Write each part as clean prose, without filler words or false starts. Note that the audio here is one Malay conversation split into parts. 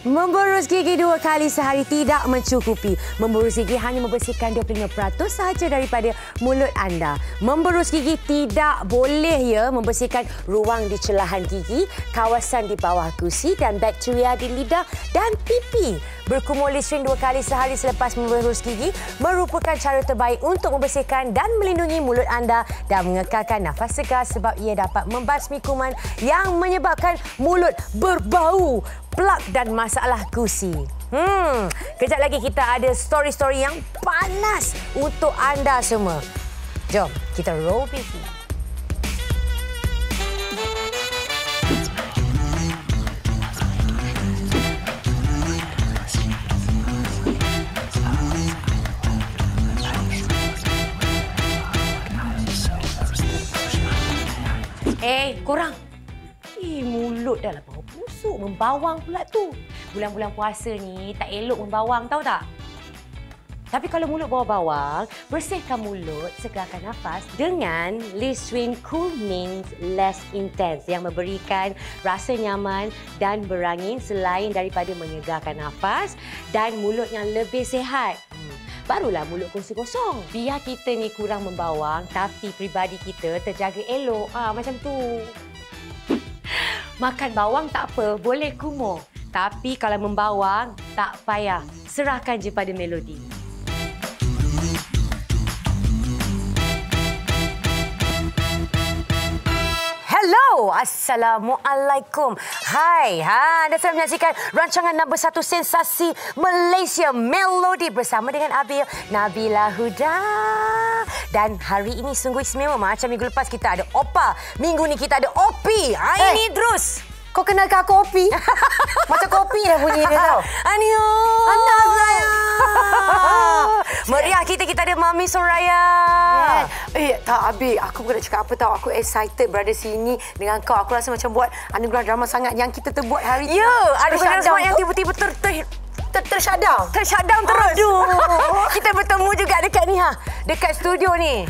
Memboros gigi 2 kali sehari tidak mencukupi. Memboros gigi hanya membersihkan 25% sahaja daripada mulut anda. Memboros gigi tidak boleh membersihkan ruang di celahan gigi, kawasan di bawah gusi dan bakteria di lidah dan pipi. Berkumur Listerine 2 kali sehari selepas memboros gigi merupakan cara terbaik untuk membersihkan dan melindungi mulut anda dan mengekalkan nafas segar sebab ia dapat membasmi kuman yang menyebabkan mulut berbau, plak dan masalah gusi. Kejap lagi kita ada story-story yang panas untuk anda semua. Jom kita roll TV. Korang. Mulut dah lah bau busuk, membawang pula tu. Bulan-bulan puasa ni tak elok membawang, tahu tak? Tapi kalau mulut bau bawang, bersihkan mulut, segarkan nafas dengan Listerine Cool Mints Less Intense yang memberikan rasa nyaman dan berangin selain daripada menyegarkan nafas dan mulut yang lebih sihat. Barulah mulut kosong-kosong. Biar kita ni kurang membawang tapi peribadi kita terjaga elok. Macam tu. Makan bawang tak apa, boleh kumur. Tapi kalau membawang, tak payah. Serahkan je pada melodi. Hello, Assalamualaikum. Hai, anda sedang menyaksikan rancangan nombor 1 sensasi Malaysia Melody bersama dengan Abil Nabila Huda. Dan hari ini sungguh istimewa. Macam minggu lepas kita ada Opa, minggu ni kita ada Opi. Ini terus. Kau kenalkan aku Opi? Macam kopi dah bunyi dia tau. Anio. Anak saya. Meriah kita ada Mami Soraya. Tak Abi, aku bukan nak cakap apa tau. Aku excited berada sini dengan kau. Aku rasa macam buat anugerah drama sangat yang kita terbuat hari ni. Ya, ada sesuatu yang tiba-tiba tershutdown terus. Aduh. Kita bertemu juga dekat ni dekat studio ni.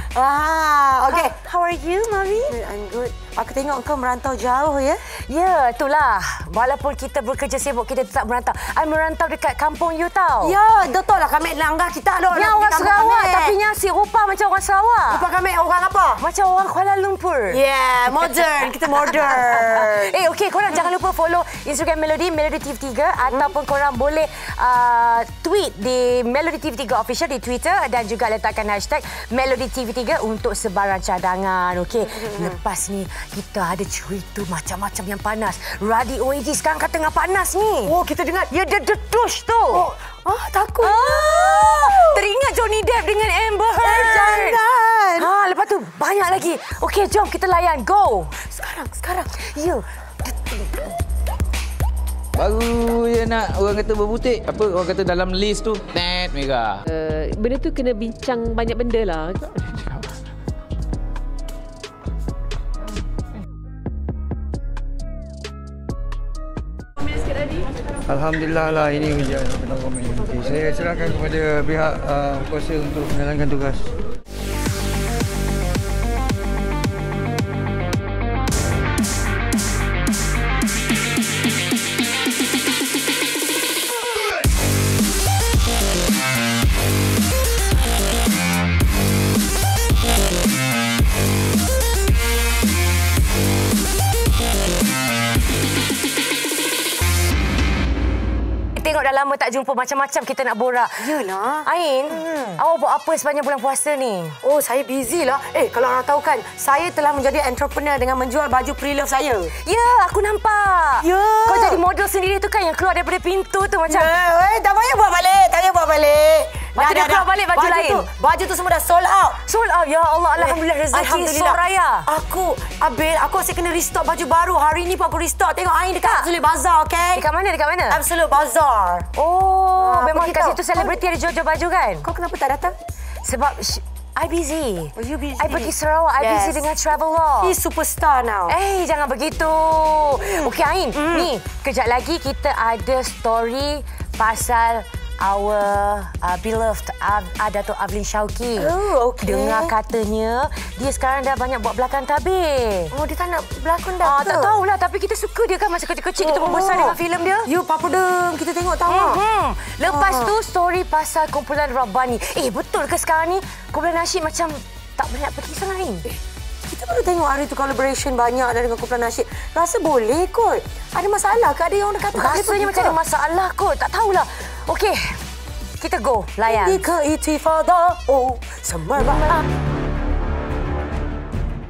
Okay. How are you, Mami? I'm good. Aku tengok kau merantau jauh ya. Ya, itulah. Walaupun kita bekerja sibuk, kita tetap merantau. I merantau dekat kampung you tau. Ya, betul lah. Kami langgah kita ada. Ya, orang Sarawak. Tapi nyasi rupa macam orang Sarawak. Rupa kami orang apa? Macam orang Kuala Lumpur. Yeah, modern. Kita modern. Okey, korang jangan lupa follow Instagram Melody, Melody TV3 ataupun korang boleh tweet di Melody TV3 Official di Twitter dan juga letakkan hashtag Melody TV3 untuk sebarang cadangan. Okey, lepas ni kita ada cerita macam-macam yang panas. Radio AG sekarang kata tengah panas ni. Oh, kita dengar. Ya, dia detush tu. Takut. Teringat Johnny Depp dengan Amber Heard. Jangan. Lepas tu banyak lagi. Okey, jom kita layan. Go. Sekarang. Ya. Baru je nak orang kata berbutik. Apa orang kata dalam list tu? Net Mega. Benda tu kena bincang banyak benda lah. Alhamdulillah lah ini kerja penang komuniti. Saya serahkan kepada pihak kuasa untuk menjalankan tugas. Tengok dah lama tak jumpa, macam-macam kita nak borak. Yalah. Ain, awak buat apa sepanjang bulan puasa ni? Oh, saya busy lah. Kalau orang tahu kan, saya telah menjadi entrepreneur dengan menjual baju pre-love saya. Ya, aku nampak. Ya. Kau jadi model sendiri tu kan yang keluar daripada pintu tu macam. Tak payah buat balik. Lepas tu dia keluar balik baju lain. Baju tu semua dah sold out. Sold out. Ya Allah, alhamdulillah rezeki Soraya. Aku asyik kena restock baju baru. Hari ni pun aku restock. Tengok Ain dekat Absolute Bazaar, okey? Dekat mana? Absolute Bazaar. Oh, memang kat situ selebriti ada jual-jual baju kan? Kau kenapa tak datang? Sebab I busy. Oh, you busy. I pergi Sarawak. I busy dengan travel law. He's superstar now. Jangan begitu. Okey, Ain. Ni, kejap lagi kita ada story pasal our beloved Dato' Aflin Syauqi. Oh, okey. Dengar katanya dia sekarang dah banyak buat belakang tabir. Oh, dia tak nak berlakon dah ke? Tak tahulah, tapi kita suka dia kan masa kecil-kecil kita membesar dengan filem dia. You Papa Deng, kita tengok tahu. Lepas tu story pasal kumpulan Rabbani. Betul ke sekarang ni kumpulan nasyid macam tak banyak pergi sangat ni? Kita baru tengok hari tu collaboration banyak dah dengan kumpulan nasyid. Rasa boleh kot. Ada masalah ke? Ada yang orang kata Rasanya macam ada masalah kot. Tak tahulah. Okey, kita go layan. Indika Itifada, oh, semerbak.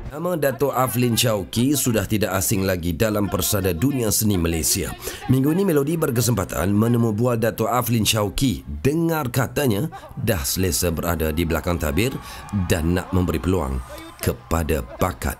Nama Dato' Aflin Syauqi sudah tidak asing lagi dalam persada dunia seni Malaysia. Minggu ini Melodi berkesempatan menemu bual Dato' Aflin Syauqi. Dengar katanya dah selesa berada di belakang tabir dan nak memberi peluang kepada bakat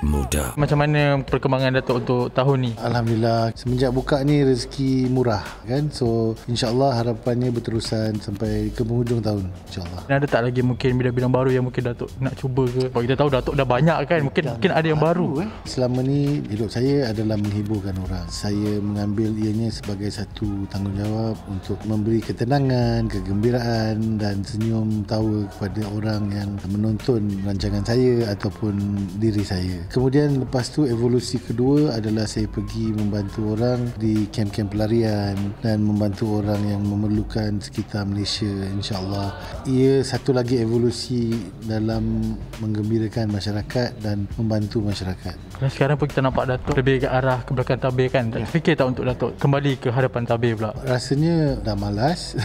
muda. Macam mana perkembangan Datuk untuk tahun ni? Alhamdulillah, semenjak buka ni rezeki murah kan. So insya-Allah harapannya berterusan sampai ke penghujung tahun insya-Allah. Ada tak lagi mungkin bidang-bidang baru yang mungkin Datuk nak cuba ke? Kalau kita tahu Datuk dah banyak kan, mungkin ada yang baru. Selama ni hidup saya adalah menghiburkan orang. Saya mengambil ianya sebagai satu tanggungjawab untuk memberi ketenangan, kegembiraan dan senyum tawa kepada orang yang menonton rancangan saya ataupun diri saya. Kemudian lepas tu evolusi kedua adalah saya pergi membantu orang di kem-kem pelarian dan membantu orang yang memerlukan sekitar Malaysia insya-Allah. Ia satu lagi evolusi dalam menggembirakan masyarakat dan membantu masyarakat. Dan sekarang pun kita nampak Datuk lebih ke arah ke belakang tabir kan. Tak fikir tak untuk Datuk kembali ke hadapan tabir pula? Rasanya dah malas.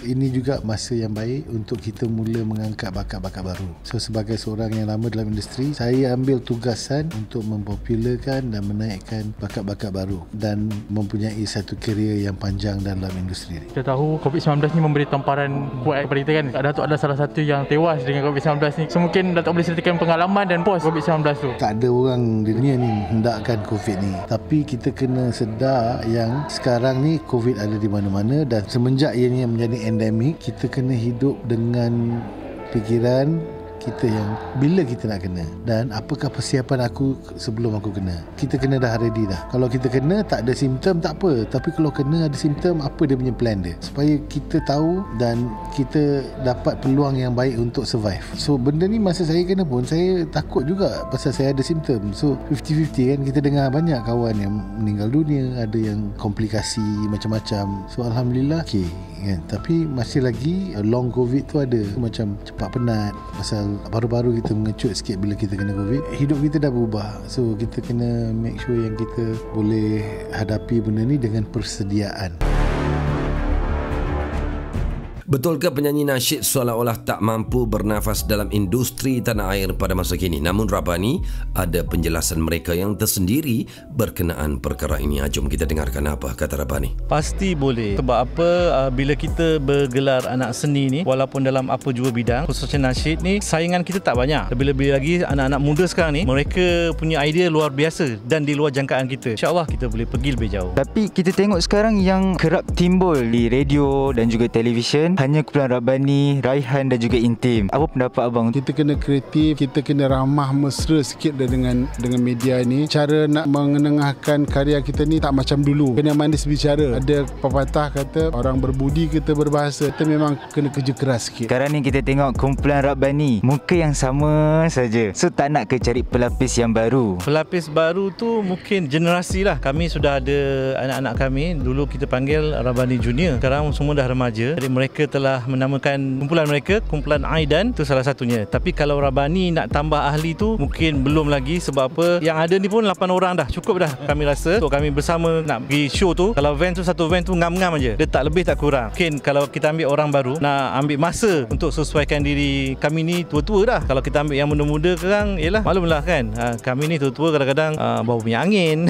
Ini juga masa yang baik untuk kita mula mengangkat bakat-bakat baru. So sebagai seorang yang lama dalam industri, saya ambil tugasan untuk mempopularkan dan menaikkan bakat-bakat baru dan mempunyai satu kerjaya yang panjang dalam industri ini. Kita tahu COVID-19 ni memberi tamparan kuat kepada kita kan. Datuk ada salah satu yang tewas dengan COVID-19 ni. So mungkin Datuk boleh ceritakan pengalaman dan pos COVID-19 tu. Tak ada orang di dunia ni hendakkan COVID ni. Tapi kita kena sedar yang sekarang ni COVID ada di mana-mana dan semenjak ianya menjadi endemik, kita kena hidup dengan fikiran kita yang bila kita nak kena dan apakah persiapan aku sebelum aku kena. Kita kena dah ready dah. Kalau kita kena tak ada simptom tak apa, tapi kalau kena ada simptom, apa dia punya plan dia supaya kita tahu dan kita dapat peluang yang baik untuk survive. So benda ni masa saya kena pun saya takut juga pasal saya ada simptom. So 50-50 kan, kita dengar banyak kawan yang meninggal dunia, ada yang komplikasi macam-macam. So alhamdulillah okey kan. Tapi masih lagi long COVID tu ada macam cepat penat pasal baru-baru kita mengecut sikit bila kita kena COVID. Hidup kita dah berubah. So kita kena make sure yang kita boleh hadapi benda ni dengan persediaan. Betulkah penyanyi nasyid seolah-olah tak mampu bernafas dalam industri tanah air pada masa kini? Namun Rabbani ada penjelasan mereka yang tersendiri berkenaan perkara ini. Jom kita dengarkan apa kata Rabbani. Pasti boleh. Sebab apa? Bila kita bergelar anak seni ni, walaupun dalam apa jua bidang, khususnya nasyid ni, saingan kita tak banyak. Lebih-lebih lagi anak-anak muda sekarang ni, mereka punya idea luar biasa dan di luar jangkaan kita. InsyaAllah kita boleh pergi lebih jauh. Tapi kita tengok sekarang yang kerap timbul di radio dan juga televisyen hanya kumpulan Rabbani, Raihan dan juga Intim. Apa pendapat abang? Kita kena kreatif, kita kena ramah mesra sikit dengan media ni. Cara nak mengenengahkan karya kita ni tak macam dulu. Kena manis bicara. Ada pepatah kata orang berbudi kita berbahasa. Kita memang kena kerja keras sikit. Sekarang ni kita tengok kumpulan Rabbani, muka yang sama saja. So tak nak ke cari pelapis yang baru? Pelapis baru tu mungkin generasi lah. Kami sudah ada anak-anak kami. Dulu kita panggil Rabbani Junior. Sekarang semua dah remaja. Jadi mereka telah menamakan kumpulan mereka kumpulan Aidan, tu salah satunya. Tapi kalau Rabbani nak tambah ahli tu mungkin belum lagi. Sebab apa, yang ada ni pun 8 orang dah, cukup dah kami rasa. So kami bersama nak pergi show tu, kalau van tu satu van tu ngam-ngam aja, dia tak lebih tak kurang. Mungkin kalau kita ambil orang baru, nak ambil masa untuk sesuaikan diri. Kami ni tua-tua dah. Kalau kita ambil yang muda-muda sekarang, yelah maklumlah kan, kami ni tua-tua kadang-kadang bau punya angin.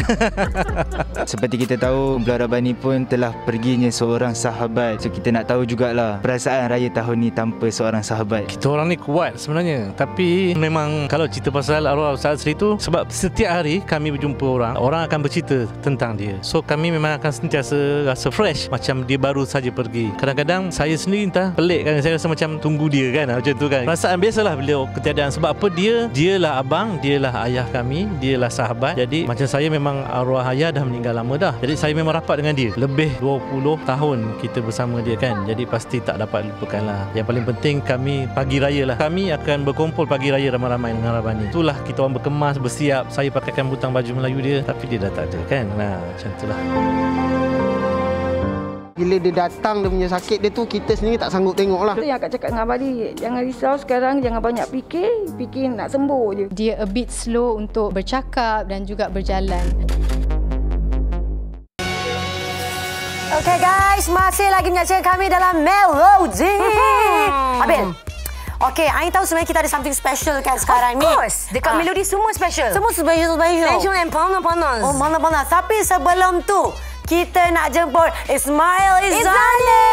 Seperti kita tahu, kumpulan Rabbani pun telah perginya seorang sahabat. So kita nak tahu jugalah lah perasaan raya tahun ni tanpa seorang sahabat? Kita orang ni kuat sebenarnya, tapi memang kalau cerita pasal arwah Ustaz Asri tu, sebab setiap hari kami berjumpa orang akan bercerita tentang dia. So kami memang akan sentiasa rasa fresh, macam dia baru saja pergi. Kadang-kadang saya sendiri entah pelik kan, saya rasa macam tunggu dia kan, macam tu kan. Perasaan biasalah beliau ketiadaan. Sebab apa? Dialah abang, dialah ayah kami, dialah sahabat. Jadi macam saya memang arwah ayah dah meninggal lama dah. Jadi saya memang rapat dengan dia. Lebih 20 tahun kita bersama dia kan. Jadi pasti tak dapat lupakan lah. Yang paling penting kami pagi raya lah. Kami akan berkumpul pagi raya ramai-ramai dengan Rabani. Itulah kita orang berkemas, bersiap. Saya pakaikan butang baju Melayu dia, tapi dia dah tak ada kan. Nah, macam itulah. Bila dia datang, dia punya sakit dia tu, kita sendiri tak sanggup tengok lah. Itu yang akak cakap dengan Abang tadi, jangan risau sekarang, jangan banyak fikir nak sembuh je. Dia a bit slow untuk bercakap dan juga berjalan. Okay guys, masih lagi menyaksikan kami dalam Melody. Abil, okay, I tahu sebenarnya kita ada something special kan sekarang ni. Of course, dekat Melody semua special. Semua special. Special and panas-panas. Oh, panas-panas. Tapi sebelum tu, kita nak jemput Ismail Izzani.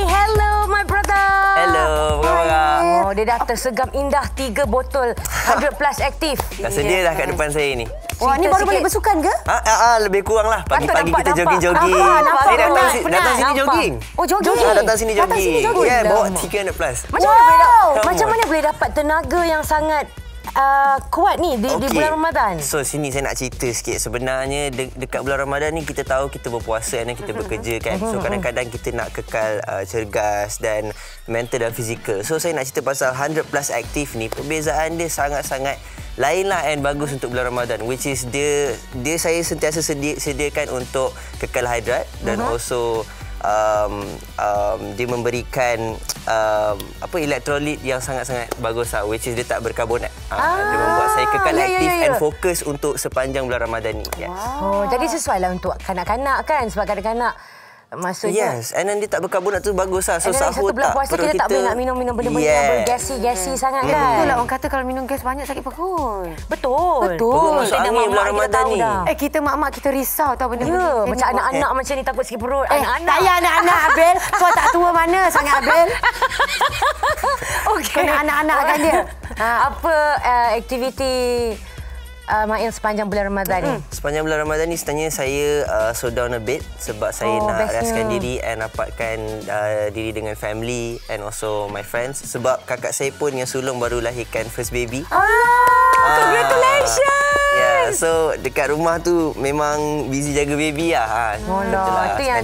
Hello my brother. Hello, apa khabar? Oh, dia dah tersegam indah 3 botol 100 plus aktif. Dah sedia dah kat depan saya ni. Wah, ni baru balik bersukan ke? Lebih kurang lah. Pagi-pagi kita jogging-jogging. Saya datang sini jogging. Oh, jogging? Datang sini jogging. Ya, bawa 300 plus. Macam mana boleh dapat tenaga yang sangat kuat ni di bulan Ramadan? So sini saya nak cerita sikit. Sebenarnya dekat bulan Ramadan ni kita tahu kita berpuasa dan kita bekerja kan. So kadang-kadang kita nak kekal cergas dan mental dan fizikal. So saya nak cerita pasal 100 plus aktif ni. Perbezaan dia sangat-sangat lain lah and bagus untuk bulan Ramadan, which is dia saya sentiasa sediakan untuk kekal hidrat dan also dia memberikan elektrolit yang sangat-sangat bagus lah, which is dia tak berkarbonat. Dia membuat saya kekal aktif and fokus untuk sepanjang bulan Ramadan ni. Yes. Oh, jadi sesuai lah untuk kanak-kanak kan, sebab kanak-kanak maksudnya. Yes, and then dia tak berkarbonat tu bagus lah. So satu sahur bulan puasa kita tak boleh nak minum-minum benda-benda yang bergasi-gasi sangat kan. Betul lah, orang kata kalau minum gas banyak sakit perut. Betul. Masuk angin bulan Ramadan ni. Kita mak-mak kita risau tau benda-benda. Ya, macam anak-anak macam ni takut sakit perut. Tak payah anak-anak, Abel. Kau tak tua mana sangat, Abel. Okey. Kena anak-anak kan dia. Apa aktiviti Mail sepanjang bulan Ramadan ni? Sepanjang bulan Ramadan ni sebenarnya saya slow down a bit sebab saya nak raskan diri and rapatkan diri dengan family and also my friends. Sebab kakak saya pun yang sulung baru lahirkan first baby. Congratulations! Yeah, so dekat rumah tu memang busy jaga baby lah.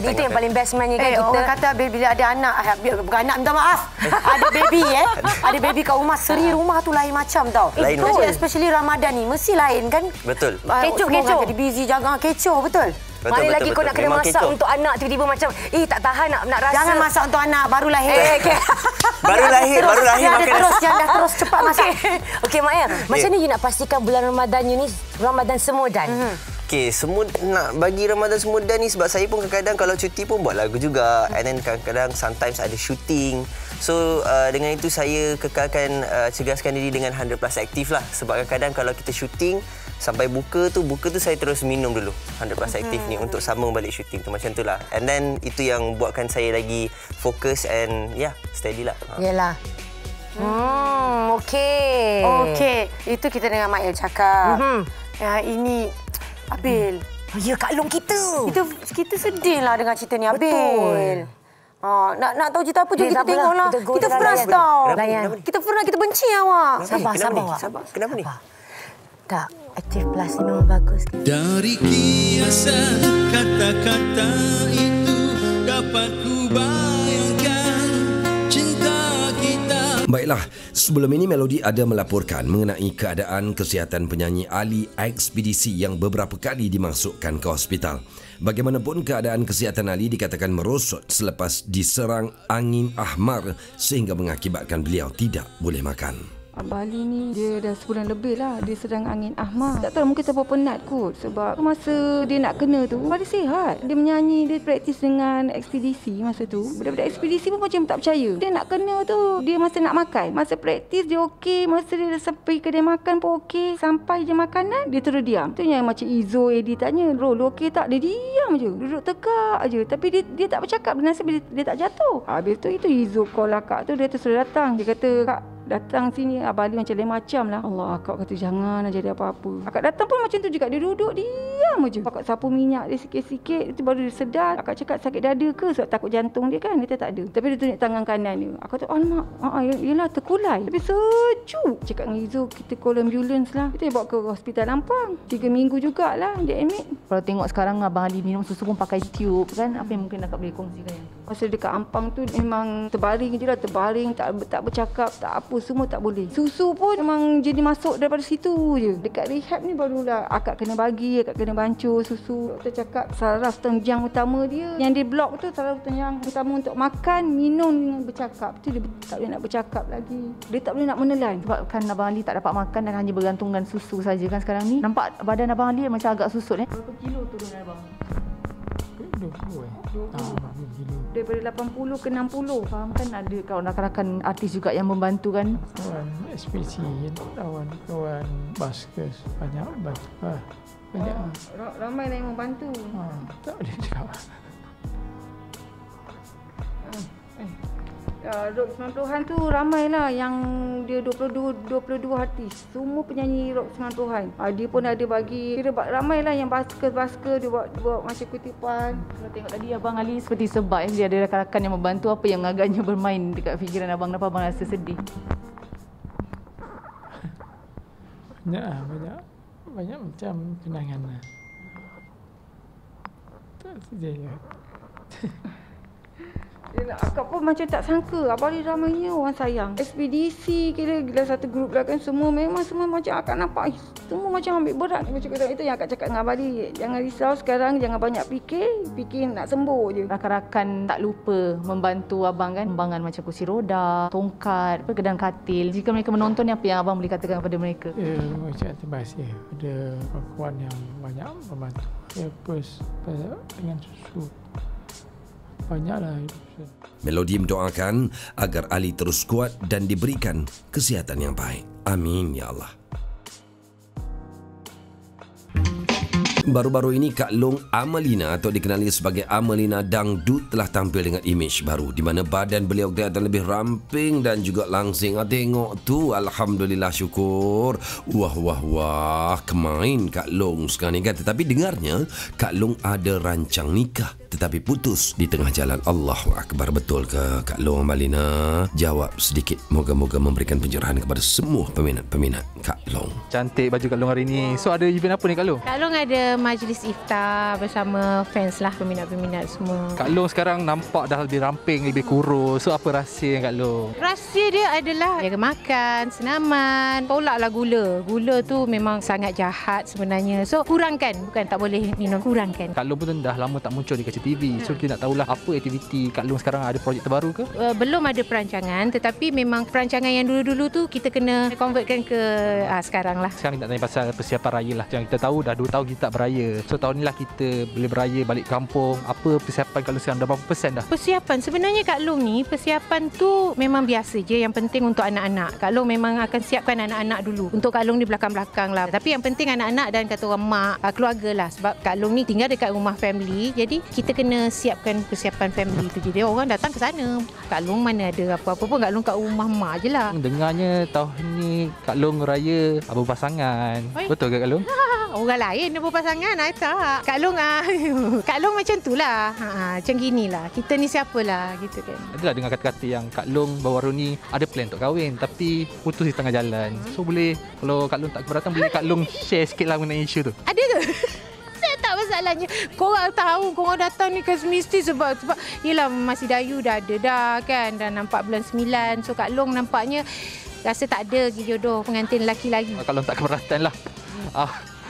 Itu yang paling best sebenarnya kan kita. Orang kata bila ada anak, bukan anak, minta maaf. Ada baby ada baby kat rumah, seri rumah tu lain macam tau. Lain macam. Especially Ramadan ni mesti lain kan. Betul. Kecoh. Jadi busy jaga kecoh, betul. Mana lagi kau nak kena masak untuk anak tiba-tiba macam tak tahan nak rasa. Jangan masak untuk anak baru lahir. Baru lahir makan. Jangan terus cepat masak. Okey Mak, macam ni you nak pastikan bulan Ramadan you ni Ramadan semudan? Okey, nak bagi Ramadan semudan ni sebab saya pun kadang-kadang kalau cuti pun buat lagu juga. And then kadang-kadang sometimes ada shooting. So dengan itu saya kekalkan cegaskan diri dengan 100 plus aktif lah. Sebab kadang-kadang kalau kita shooting sampai buka tu saya terus minum dulu 100 plus aktif ni untuk sambung balik shooting tu, macam tu lah. And then itu yang buatkan saya lagi fokus and steady lah. Yelah. Okey. Itu kita dengan Mak El cakap. Ini Abil. Ya, Kak Long kita. Kita sedih lah dengan cerita ni, Abil. Nak tahu cerita apa juga kita tengoklah. Kita frust tau. Kita frust, kita benci awak. Sabar. Kenapa ni? Tak, Aktif Plus ni memang bagus. Dari kiasan kata-kata itu dapat ku bayangkan cinta kita. Baiklah, sebelum ini Melody ada melaporkan mengenai keadaan kesihatan penyanyi Ali Ekspedisi yang beberapa kali dimasukkan ke hospital. Bagaimanapun keadaan kesihatan Ali dikatakan merosot selepas diserang angin ahmar sehingga mengakibatkan beliau tidak boleh makan. Abang Ali ni dia dah sebulan lebih lah dia sedang angin ahmad. Tak tahu mungkin terlalu penat kot sebab masa dia nak kena tu pada sihat. Dia menyanyi, dia praktis dengan ekspedisi masa tu. Budak-budak ekspedisi pun macam tak percaya. Dia nak kena tu dia masa nak makan. Masa praktis dia okey, masa dia sampai kedai makan pun okey. Sampai je makanan dia terus diam. Tu yang macam Izo Edi tanya, "Bro, lu okey tak?" Dia diam je. Duduk tegak je. Tapi dia tak bercakap. Nasib dia tak jatuh. Habis tu itu Izo call akak tu dia terus datang. Dia kata, "Kak, datang sini." Abang Ali macam lain macam lah. Allah, akak kata jangan jadi apa-apa. Akak datang pun macam tu juga. Dia duduk diam je. Akak sapu minyak dia sikit-sikit. Itu baru dia sedar. Akak cakap sakit dada ke? Sebab takut jantung dia kan. Dia kata tak ada. Tapi dia tunjuk tangan kanan dia. Akak kata, alamak. Yelah terkulai. Tapi sejuk. Cakap dengan Izo, kita call ambulance lah. Kita bawa ke hospital Ampang. 3 minggu jugalah dia admit. Kalau tengok sekarang Abang Ali minum susu pun pakai tube kan. Apa yang mungkin akak boleh kongsikan? Masa dekat Ampang tu memang terbaring je lah. Terbaring, tak bercakap, tak apa. Semua tak boleh. Susu pun memang jadi masuk daripada situ je. Dekat rehab ni barulah akak kena bagi, akak kena bancur susu. Doktor cakap saraf tunjang utama dia yang dia blok tu, saraf tunjang utama untuk makan, minum dengan bercakap. Tu dia tak boleh nak bercakap lagi. Dia tak boleh nak menelan. Sebab kan Abang Ali tak dapat makan dan hanya bergantungkan susu saja kan sekarang ni. Nampak badan Abang Ali macam agak susut Berapa kilo turun Abang? 20 kilo. Daripada 80 ke 60. Faham kan ada kawan rakan-rakan artis juga yang membantu kan? Kawan SPC, kawan baskers, banyak bantu. Banyak. Ramai lah yang membantu. Tak boleh cakap. Rock 90-an tu ramai lah yang dia 22 artis. Semua penyanyi rock 90-an. Dia pun ada bagi, kira ramai lah yang basker dia buat macam kutipan. Kalau tengok tadi Abang Ali seperti sebab dia ada rakan-rakan yang membantu. Apa yang agaknya bermain dekat fikiran Abang? Kenapa Abang rasa sedih? Banyak macam kenangan lah. Tak sedih je. Akak pun macam tak sangka Abang Ali ramainya orang sayang. Ekspedisi kira gila satu grup lah kan. Semua memang semua macam akak nampak semua macam ambil berat. Macam kata itu yang akak cakap dengan Abang Ali. Jangan risau sekarang, jangan banyak fikir nak sembuh je. Rakan-rakan tak lupa membantu Abang kan. Sumbangan macam kursi roda, tongkat, gedang katil. Jika mereka menonton, apa yang Abang boleh katakan kepada mereka? Macam terima kasih ada kawan yang banyak membantu. Plus dengan susu. Banyaklah. Melody mendoakan agar Ali terus kuat dan diberikan kesihatan yang baik. Amin ya Allah. Baru-baru ini Kak Long Amalina atau dikenali sebagai Amalina Dangdut telah tampil dengan imej baru di mana badan beliau kelihatan lebih ramping dan juga langsing. Tengok tu, alhamdulillah, syukur. Wah, kemain Kak Long sekarang ni kan. Tetapi dengarnya Kak Long ada rancang nikah tetapi putus di tengah jalan. Allahu Akbar. Betul ke Kak Long Amalina? Jawab sedikit. Moga-moga memberikan pencerahan kepada semua peminat-peminat Kak Long. Cantik baju Kak Long hari ni. So ada event apa ni Kak Long? Kak Long ada majlis iftar bersama fans lah, peminat-peminat semua. Kak Long sekarang nampak dah lebih ramping, lebih kurus. So apa rahsia Kak Long? Rahsia dia adalah jaga makan, senaman, tolaklah gula. Gula tu memang sangat jahat sebenarnya. So kurangkan, bukan tak boleh minum, kurangkan. Kak Long pun dah lama tak muncul di kaca TV. So kita nak tahulah apa aktiviti Kak Long sekarang, ada projek terbaru ke? Belum ada perancangan, tetapi memang perancangan yang dulu-dulu tu kita kena convertkan ke sekarang lah. Sekarang kita nak tanya pasal persiapan raya lah. Yang kita tahu dah 2 tahun kita tak beraya. So tahun ni lah kita boleh beraya balik kampung. Apa persiapan Kak Long sekarang? Dah berapa persen dah? Persiapan sebenarnya Kak Long ni, persiapan tu memang biasa je. Yang penting untuk anak-anak. Kak Long memang akan siapkan anak-anak dulu. Untuk Kak Long ni belakang-belakang lah. Tapi yang penting anak-anak dan kata orang mak, keluarga lah. Sebab Kak Long ni tinggal dekat rumah family. Jadi kita kena siapkan persiapan family tu. Jadi orang datang ke sana. Kak Long mana ada apa-apa pun. Kak Long kat rumah mak je lah. Dengarnya tahun ni Kak Long raya berpasangan. Betul ke Kak Long? Orang lain dia berpasangan, tak. Kak Long Kak Long macam tu lah. Macam gini lah. Kita ni siapalah gitu kan. Adalah dengar kata-kata yang Kak Long baru-baru ni ada plan untuk kahwin tapi putus di tengah jalan. So boleh, kalau Kak Long tak keberatan, boleh Kak Long share sikit lah mengenai isu tu. Ada ke? Saya tak masalahnya. Korang tahu, korang datang ni kan mesti sebab yelah Masih Dayu dah ada dah kan. Dah nampak bulan 9. So Kak Long nampaknya rasa tak ada jodoh pengantin lelaki lagi. Kak Long tak keberatan lah.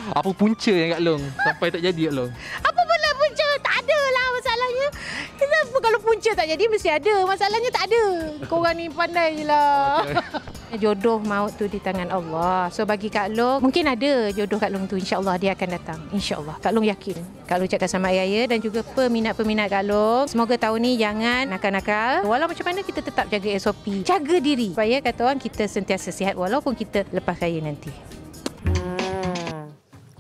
Apa punca yang Kak Long sampai tak jadi Kak Long? Apa pula punca? Tak ada lah masalahnya. Kenapa kalau punca tak jadi mesti ada? Masalahnya tak ada. Korang ni pandai je lah. Jodoh maut tu di tangan Allah. So bagi Kak Long, mungkin ada jodoh Kak Long tu, insya-Allah dia akan datang. Insya-Allah. Kak Long yakin. Kak Long cakap sama ayah dan juga peminat-peminat Kak Long, semoga tahun ni jangan nakal-nakal. Walau macam mana kita tetap jaga SOP. Jaga diri. Supaya kata orang kita sentiasa sihat walaupun kita lepas kaya nanti.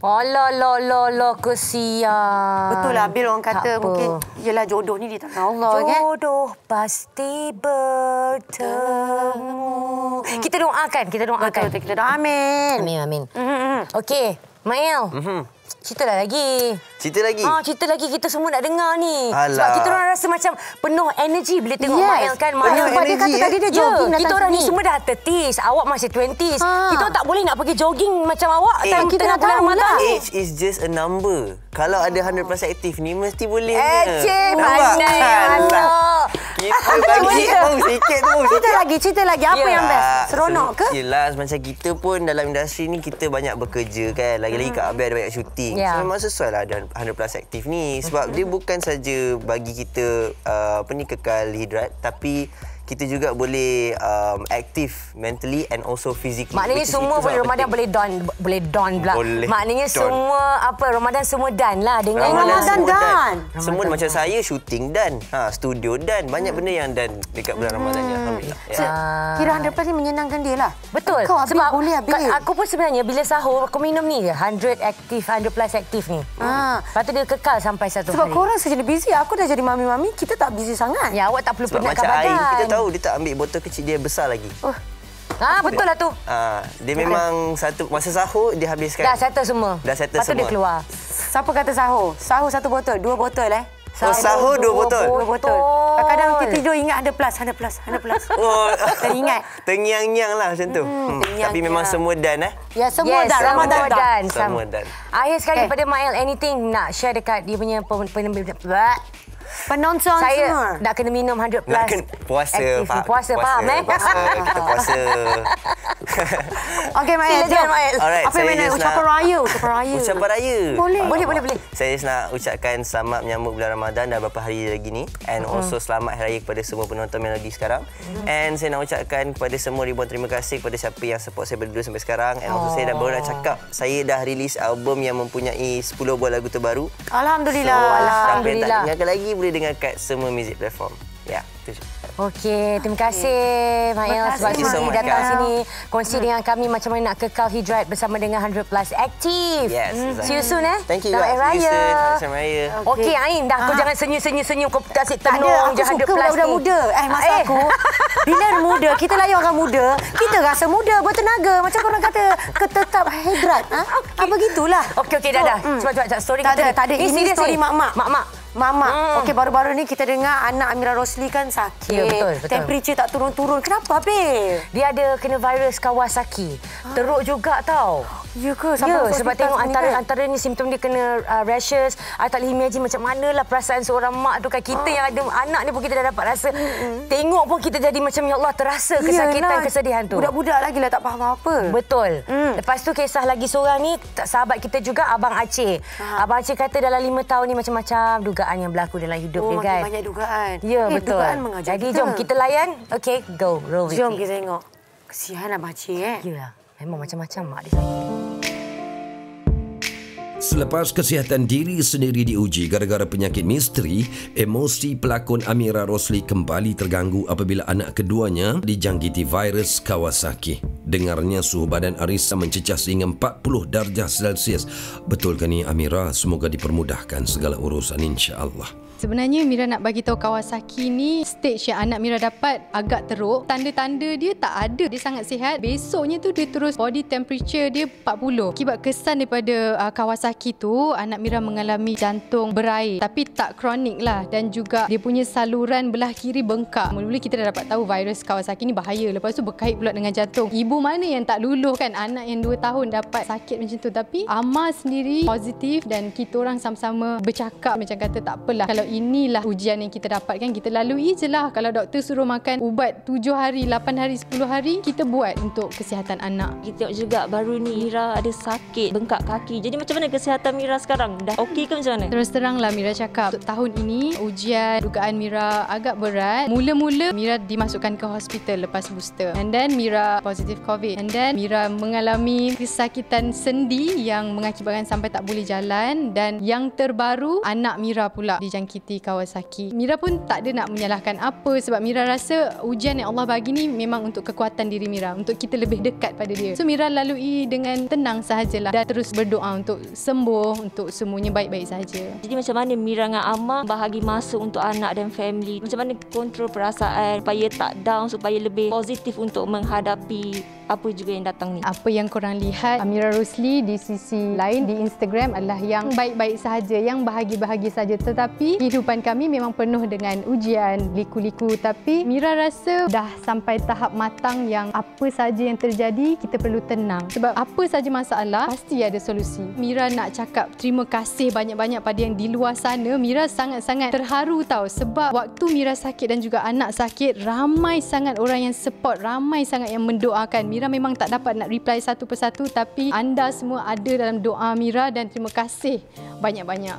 Alah, kesian. Betul lah, Bil, orang kata mungkin yelah jodoh ni di tangan Allah kan. Jodoh pasti bertemu. Kita doakan. Betul, kita doa. Amin. Amin. Okey, Mael. Ceritalah lagi. Cerita lagi kita semua nak dengar ni. Alah. Sebab kita orang rasa macam penuh energi bila tengok Mael kan. Sebab dia kata tadi dia jogging datang kita orang ni sini. semua dah 30s, awak masih 20s. Kita orang tak boleh nak pergi jogging macam awak time kita tengah nak bulan tahu Ramadan lah. ni. Age is just a number. Kalau ada 100% aktif ni mesti boleh. Pandai Allah. Kita bagi sikit tu. Cerita lagi. Apa yang best? Seronok ke? Yelah, macam kita pun dalam industri ni kita banyak bekerja kan. Lagi-lagi Kak Abi ada banyak syuting. So memang sesuai lah ada 100% aktif ni. Sebab dia bukan saja bagi kita kekal hidrat, tapi kita juga boleh aktif mentally and also physically. Maknanya semua boleh Ramadan boleh don pula. Maknanya semua Ramadan semua dan lah dengan Ramadan dan. Semua macam saya syuting dan studio dan banyak benda yang dan dekat bulan Ramadan ni, alhamdulillah. Kira 100% ni menyenangkan dia lah. Betul. Kau sebab boleh habis. Aku pun sebenarnya bila sahur aku minum ni je 100 plus aktif ni. Lepas tu dia kekal sampai satu Sebab hari. korang saja busy. Aku dah jadi mami-mami, kita tak busy sangat. Ya, awak tak perlu Sebab penatkan macam badan. air, kita tahu dia tak ambil botol kecil, dia besar lagi. Betul lah tu. Dia memang satu masa sahur dia habiskan. Dah settle semua. Lepas tu dia keluar. Siapa kata sahur? Sahur 1 botol, 2 botol Sahur 2 botol. 2 botol. Kadang-kadang kita tidur ingat 100 plus. Teringat. Terngiang-ngiang lah macam tu. Tapi memang semua dan Ya, semua dan. Ramadan dan. Semua dan. Akhir sekali pada Mael, anything nak share dekat dia punya penonton saya semua. nak kena minum 100 plus. Nak kena puasa, Puasa, faham kita puasa. Okey, Mael. Alright, apa yang mana? Ucapan raya. Ucapan raya. Boleh. Saya nak ucapkan selamat menyambut bulan Ramadan dah beberapa hari lagi ni. And also selamat Hari Raya kepada semua penonton Melody sekarang. And saya nak ucapkan kepada semua ribuan terima kasih kepada siapa yang support saya berdua sampai sekarang. And also saya dah baru nak cakap, saya dah release album yang mempunyai 10 buah lagu terbaru. Alhamdulillah. Siapa yang tak dengarkan lagi boleh dengar kat semua music platform. Ya, itu je. Okey, terima kasih Mael sebab sudi datang sini kongsi dengan kami macam mana nak kekal hidrat bersama dengan 100 plus aktif. Yes. See you soon Thank you. Selamat Hari Raya. Okey, Ain dah kau jangan senyum-senyum kau asyik tenung je 100 plus. Aku suka budak muda. Masa aku bila muda, kita layan orang muda, kita rasa muda, bertenaga. Macam korang kata tetap hidrat. Apa gitulah. Okey, dah. Cepat story kita. Tak ada. Ini story mak-mak. Mama. Okey, baru-baru ni kita dengar anak Amirah Rosli kan sakit. Ya, betul. Temperature tak turun-turun. Kenapa, Bil? Dia ada kena virus Kawasaki. Teruk juga tau. Ya ke? Sebab tengok antara ni simptom dia kena rashes. I tak boleh imagine macam manalah perasaan seorang mak tu kan. Kita yang ada anak ni pun kita dah dapat rasa. Tengok pun kita jadi macam ya Allah terasa kesakitan, kesedihan tu. Budak-budak lagi lah tak faham apa. Betul. Lepas tu kisah lagi seorang ni sahabat kita juga, Abang Aceh. Abang Aceh kata dalam 5 tahun ni macam-macam dugaan yang berlaku dalam hidup dia kan. Banyak dugaan. Ya, betul. Dugaan mengajar jadi jom kita layan. Okey, go. Roll with Jom kita tengok. Kesian Abang Aceh Yalah, memang macam-macam mak dia sayang. Selepas kesihatan diri sendiri diuji gara-gara penyakit misteri, emosi pelakon Amirah Rosli kembali terganggu apabila anak keduanya dijangkiti virus Kawasaki. Dengarnya suhu badan Arissa mencecah sehingga 40 darjah Celsius. Betulkah ni Amirah? Semoga dipermudahkan segala urusan insya-Allah. Sebenarnya Mira nak bagi tahu Kawasaki ni stage yang anak Mira dapat agak teruk. Tanda-tanda dia tak ada. Dia sangat sihat. Besoknya tu dia terus body temperature dia 40. Akibat kesan daripada Kawasaki tu, anak Mira mengalami jantung berair. Tapi tak kronik lah. Dan juga dia punya saluran belah kiri bengkak. Mula-mula kita dah dapat tahu virus Kawasaki ni bahaya. Lepas tu berkait pula dengan jantung. Ibu Ibu mana yang tak luluh kan anak yang 2 tahun dapat sakit macam tu. Tapi Amma sendiri positif dan kita orang sama-sama bercakap macam kata tak apalah. Kalau inilah ujian yang kita dapatkan, kita lalui je lah. Kalau doktor suruh makan ubat 7 hari, 8 hari, 10 hari, kita buat untuk kesihatan anak. Kita tengok juga baru ni Mira ada sakit bengkak kaki. Jadi macam mana kesihatan Mira sekarang? Dah okey ke macam mana? Terus teranglah Mira cakap, untuk tahun ini ujian dugaan Mira agak berat. Mula-mula Mira dimasukkan ke hospital lepas booster. And then Mira positif COVID. And then Mira mengalami kesakitan sendi yang mengakibatkan sampai tak boleh jalan. Dan yang terbaru, anak Mira pula dijangkiti Kawasaki. Mira pun tak ada nak menyalahkan apa sebab Mira rasa ujian yang Allah bagi ni memang untuk kekuatan diri Mira, untuk kita lebih dekat pada dia. So Mira lalui dengan tenang sahajalah dan terus berdoa untuk sembuh, untuk semuanya baik-baik sahaja. Jadi macam mana Mira dengan Amma bahagi masa untuk anak dan family? Macam mana kontrol perasaan supaya tak down, supaya lebih positif untuk menghadapi apa juga yang datang ni? Apa yang korang lihat Amira Rosli di sisi lain di Instagram adalah yang baik-baik sahaja, yang bahagia-bahagia saja. Tetapi kehidupan kami memang penuh dengan ujian, liku-liku. Tapi Mira rasa dah sampai tahap matang yang apa saja yang terjadi kita perlu tenang. Sebab apa saja masalah pasti ada solusi. Mira nak cakap terima kasih banyak-banyak pada yang di luar sana. Mira sangat-sangat terharu tahu sebab waktu Mira sakit dan juga anak sakit, ramai sangat orang yang support, ramai sangat yang mendoakan. Mira memang tak dapat nak reply satu persatu tapi anda semua ada dalam doa Mira dan terima kasih banyak-banyak.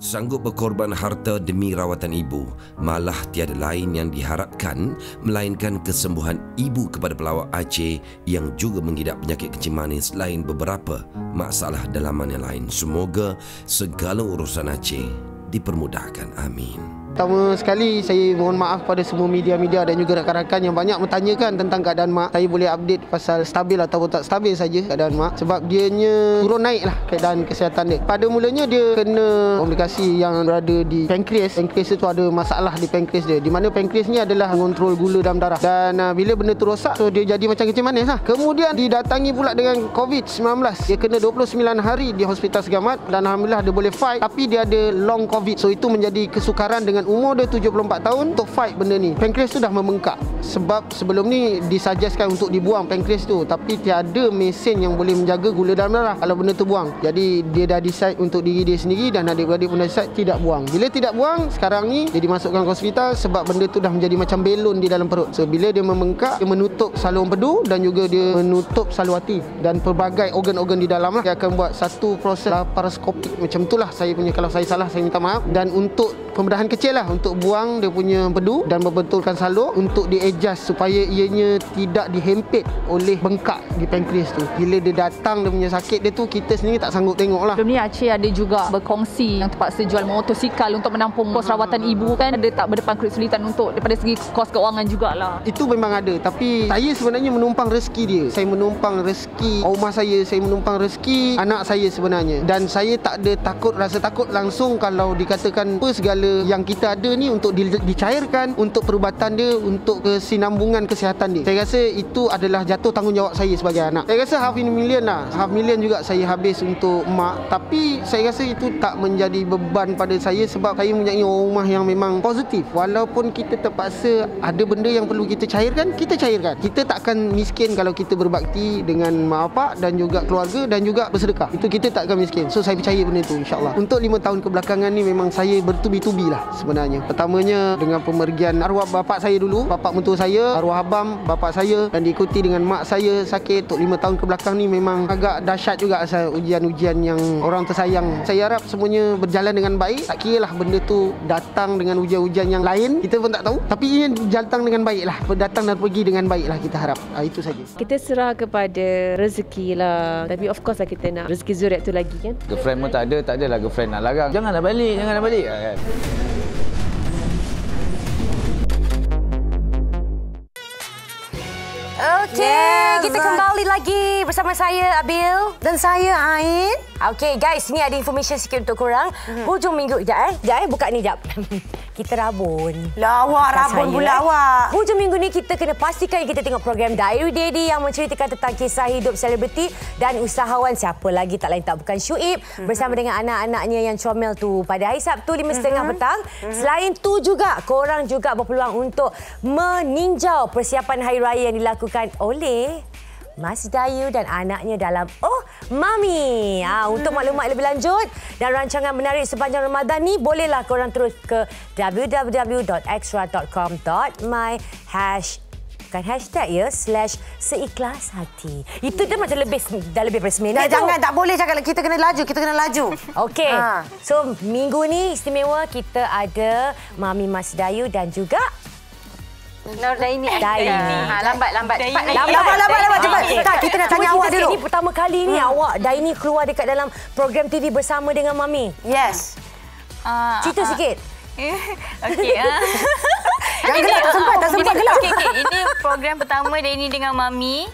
Sanggup berkorban harta demi rawatan ibu, malah tiada lain yang diharapkan melainkan kesembuhan ibu kepada pelawak Aceh yang juga mengidap penyakit kencing manis lain beberapa masalah dalaman yang lain. Semoga segala urusan Aceh dipermudahkan. Amin. Pertama sekali saya mohon maaf pada semua media-media dan juga rakan-rakan yang banyak bertanyakan tentang keadaan mak. Saya boleh update pasal stabil ataupun tak stabil saja keadaan mak sebab dianya turun naik lah keadaan kesihatan dia. Pada mulanya dia kena komplikasi yang berada di pankreas. Pankreas itu ada masalah di pankreas dia, di mana pankreas ni adalah mengontrol gula dalam darah. Dan bila benda tu rosak, so dia jadi macam kencing manis lah. Kemudian didatangi pula dengan COVID-19. Dia kena 29 hari di Hospital Segamat dan alhamdulillah dia boleh fight, tapi dia ada long COVID. So itu menjadi kesukaran dengan umur dia 74 tahun untuk fight benda ni. Pankreas tu dah membengkak sebab sebelum ni disuggestkan untuk dibuang pankreas tu, tapi tiada mesin yang boleh menjaga gula dalam darah kalau benda tu buang. Jadi dia dah decide untuk diri dia sendiri dan adik-beradik pun dah decide tidak buang. Bila tidak buang, sekarang ni dia dimasukkan ke hospital sebab benda tu dah menjadi macam belon di dalam perut. So bila dia membengkak, dia menutup saluran empedu dan juga dia menutup saluran hati dan pelbagai organ-organ di dalam lah. Dia akan buat satu proses laparoskopik macam itulah saya punya. Kalau saya salah, saya minta maaf. Dan untuk pembedahan kecil lah untuk buang dia punya empedu dan membetulkan salur untuk di-adjust supaya ianya tidak dihempit oleh bengkak di pankreas tu. Bila dia datang dia punya sakit dia tu, kita sendiri tak sanggup tengok lah. Sebelum ni Aceh ada juga berkongsi yang terpaksa jual motosikal untuk menampung kos rawatan ibu kan. Ada tak berdepan kesulitan untuk daripada segi kos keuangan jugalah. Itu memang ada, tapi saya sebenarnya menumpang rezeki dia. Saya menumpang rezeki rumah saya menumpang rezeki anak saya sebenarnya. Dan saya tak ada takut, rasa takut langsung kalau dikatakan apa segala yang kita ada ni untuk dicairkan untuk perubatan dia, untuk kesinambungan kesihatan dia. Saya rasa itu adalah jatuh tanggungjawab saya sebagai anak. Saya rasa $500,000 lah. $500,000 juga saya habis untuk mak. Tapi saya rasa itu tak menjadi beban pada saya sebab saya mempunyai rumah yang memang positif. Walaupun kita terpaksa ada benda yang perlu kita cairkan, kita cairkan. Kita takkan miskin kalau kita berbakti dengan mak bapak dan juga keluarga dan juga bersedekah. Itu kita takkan miskin. So saya percaya benda itu insya-Allah. Untuk 5 tahun kebelakangan ni memang saya bertubi-tubi lah sebenarnya. Pertamanya dengan pemergian arwah bapak saya dulu, bapak mentua saya, arwah abang bapak saya, dan diikuti dengan mak saya sakit. Untuk 5 tahun ke belakang ni memang agak dahsyat juga asal ujian-ujian yang orang tersayang. Saya harap semuanya berjalan dengan baik. Tak kira lah benda tu datang dengan ujian-ujian yang lain, kita pun tak tahu, tapi ia datang dengan baik lah, datang dan pergi dengan baik lah, kita harap. Itu saja. Kita serah kepada rezeki lah. Tapi of course lah kita nak rezeki Zuriat tu lagi kan. Girlfriend pun tak adalah girlfriend nak larang. Janganlah balik kan. Okey, kita kembali lagi bersama saya Abil dan saya Ain. Okey guys, ni ada information sikit untuk korang. Hujung minggu, buka ni jap. kita rabun. Lawak rabun pula awak. Hujung minggu ni kita kena pastikan kita tengok program Diary Daddy yang menceritakan tentang kisah hidup selebriti dan usahawan. Siapa lagi tak lain tak bukan Syuib bersama dengan anak-anaknya yang comel tu pada hari Sabtu 5.30 petang. Selain tu juga, korang juga berpeluang untuk meninjau persiapan Hari Raya yang dilakukan oleh Mas Dayu dan anaknya dalam Oh Mami. Untuk maklumat lebih lanjut dan rancangan menarik sepanjang Ramadan ni, bolehlah korang terus ke www.extra.com.my #seikhlas hati. Itu dah macam lebih daripada seminit. Jangan, tak boleh cakap kita kena laju. Okey. So minggu ni istimewa, kita ada Mami Mas Dayu dan juga Daini. Lambat. Cepat. Tak, kita nak tanya awak dulu. Ini pertama kali ni awak Daini keluar dekat dalam program TV bersama dengan Mami. Yes. Cerita sikit. Okey. Jangan gelap, tak sempat gelap. Okey. Ini program pertama Daini dengan Mami.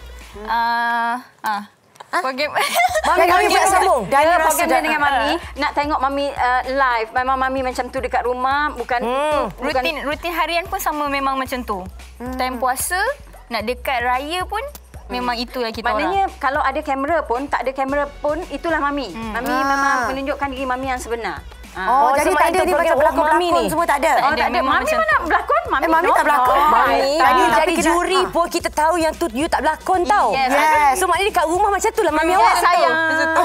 Program Mami buat sambung. Program dia dengan Mami. Nak tengok Mami live. Memang Mami macam tu dekat rumah. Bukan rutin harian pun sama memang macam tu. Time puasa, nak dekat raya pun memang itulah kita Maknanya orang. kalau ada kamera pun, tak ada kamera pun, itulah Mami. Mami memang menunjukkan diri Mami yang sebenar. Jadi tak ada ni macam berlakon-berlakon semua tak ada? Tak ada. Mami mana berlakon? Mami tak berlakon. Mami jadi juri pun kita tahu yang tu you tak berlakon tau. Yes. So maknanya dekat rumah macam tu lah Mami awak.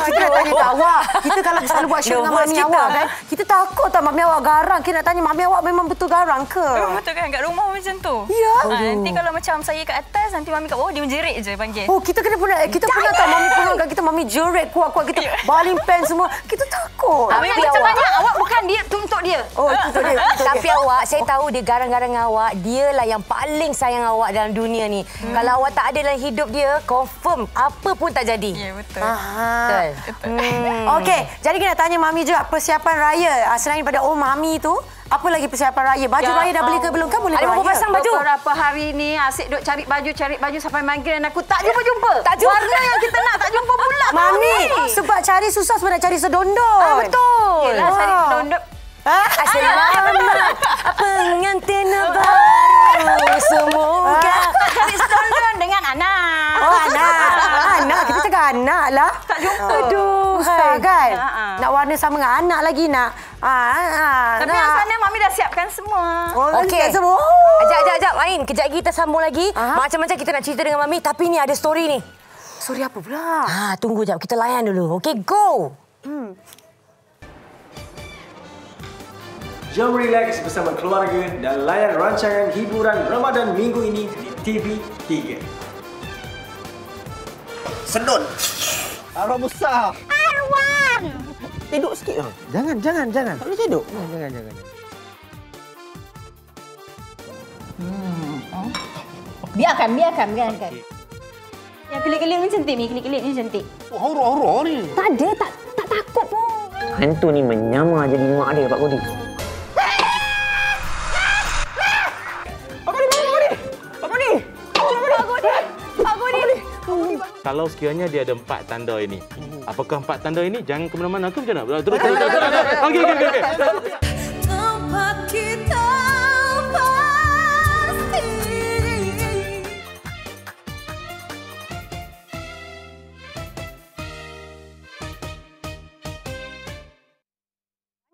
Kita nak tanya kat awak. Kita kalau selalu buat show dengan Mami awak kan, kita takut tau Mami awak garang. Kita nak tanya Mami awak memang betul garang ke? Betul kan, kat rumah macam tu. Ya. Nanti kalau macam saya kat atas, nanti Mami kat bawah, dia menjerit je panggil. Kita pernah tahu Mami pegang kat kita, Mami jerit kuat-kuat kita, baling pen semua. Kita takut. Tapi macam banyak awak bukan dia untuk dia. Untuk dia. Tapi awak, saya tahu dia garang-garang awak. Dialah yang paling sayang awak dalam dunia ni. Kalau awak tak ada dalam hidup dia, confirm apa pun tak jadi. Ya, betul. Okey, jadi kita nak tanya Mami juga persiapan raya. Selain daripada Mami tu, apa lagi persiapan raya? Baju raya dah beli ke belum? Kan boleh ada berapa pasang baju? Beberapa hari ni asyik duk cari baju sampai maghrib dan aku tak jumpa. Tak jumpa. Warna yang kita nak tak jumpa pula. Mami, sebab cari susah sebab nak cari sedondon. Betul. Yelah, cari sedondon. Selamat pengantin baru semoga. Cari sedondon dengan anak. Anak. Kita cakap anak lah. Tak jumpa. Aduh, susah kan? Nak warna sama dengan anak lagi nak. Tapi yang sana Mami dah siapkan semua. Okey. Ajak. Ain, kejap lagi kita sambung lagi. Macam-macam kita nak cerita dengan Mami. Tapi ni ada story ni. Story apa pula? Tunggu jap. Kita layan dulu. Okey, go. Jom relax bersama keluarga dan layan rancangan hiburan Ramadan minggu ini di TV3. Sedut. Arwah besar. Arwah. Tidur sikit lah. Jangan. Tak boleh tidur. Jangan. Biarkan. Yang kelip-kelip ni cantik, kelip-kelip ni cantik. Aura ni. Tak ada, tak takut pun. Hantu ni menyamar jadi mak dia, Pak Kodi. Kalau sekiranya dia ada 4 tanda ini, apakah 4 tanda ini? Jangan ke mana-mana ke macam mana? Terus. Okey. Tempat kita pasti.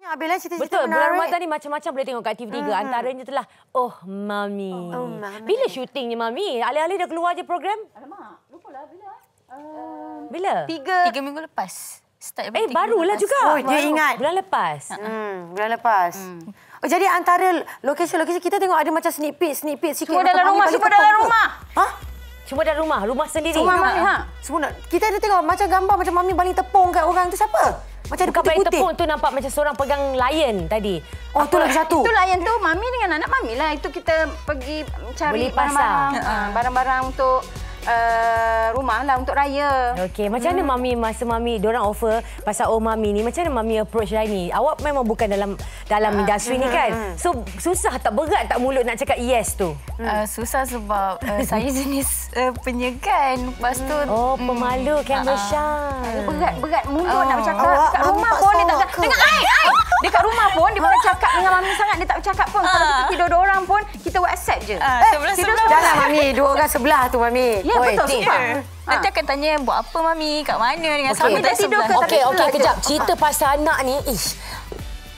Abel, cerita-cerita betul, menarik. bulan Ramadan ni macam-macam boleh tengok kat TV3. Antaranya itulah Oh Mami. Bila syutingnya Mami? Alih-alih dah keluar je program? Alamak, lupalah bila. Bila? 3 minggu lepas. Start barulah juga. Dia ingat. Bulan lepas. Bulan lepas. Jadi antara lokasi-lokasi kita tengok ada macam sneak peek sikit. Semua dalam rumah. Cuma dalam rumah? Rumah sendiri? Semua kita ada tengok macam gambar macam Mami baling tepung kat orang tu siapa? Macam ada putih-putih. Tepung tu nampak macam seorang pegang lion tadi. Tu lagi satu. Itu lion tu Mami dengan anak Mami lah. Itu kita pergi cari barang-barang untuk rumah lah untuk raya. Okey, macam mana Mami masa Mami diorang offer pasal Oh Mami ni, macam mana Mami approach Daini? Awak memang bukan dalam industri ni kan? So susah tak, berat tak mulut nak cakap yes tu? Susah sebab saya jenis penyegan. Lepas tu pemalu, camera shy. Berat mulut nak bercakap kat rumah pun dia tak dengar. Ai. Dekat rumah pun dia bukan cakap dengan mami sangat, dia tak bercakap pun. Kalau kita tidur dua orang pun kita WhatsApp je. Tidur jangan mami, dua orang sebelah tu mami. Ya betul sumpah. Nanti akan tanya buat apa mami, kat mana dengan suami tak tidur ke. Okey, kejap. Cerita pasal anak ni,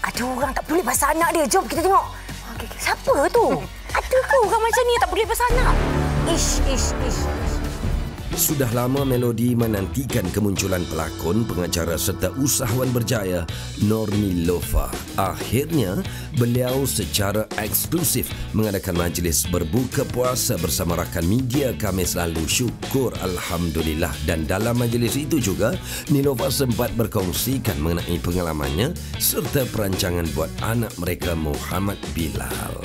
ada orang tak peduli pasal anak dia. Jom kita tengok. Siapa tu? Ada ke orang macam ni tak peduli pasal anak? Sudah lama Melody menantikan kemunculan pelakon, pengacara serta usahawan berjaya Norni Lofa. Akhirnya, beliau secara eksklusif mengadakan majlis berbuka puasa bersama rakan media Khamis lalu. Syukur Alhamdulillah. Dan dalam majlis itu juga, Nilofa sempat berkongsikan mengenai pengalamannya serta perancangan buat anak mereka Muhammad Bilal.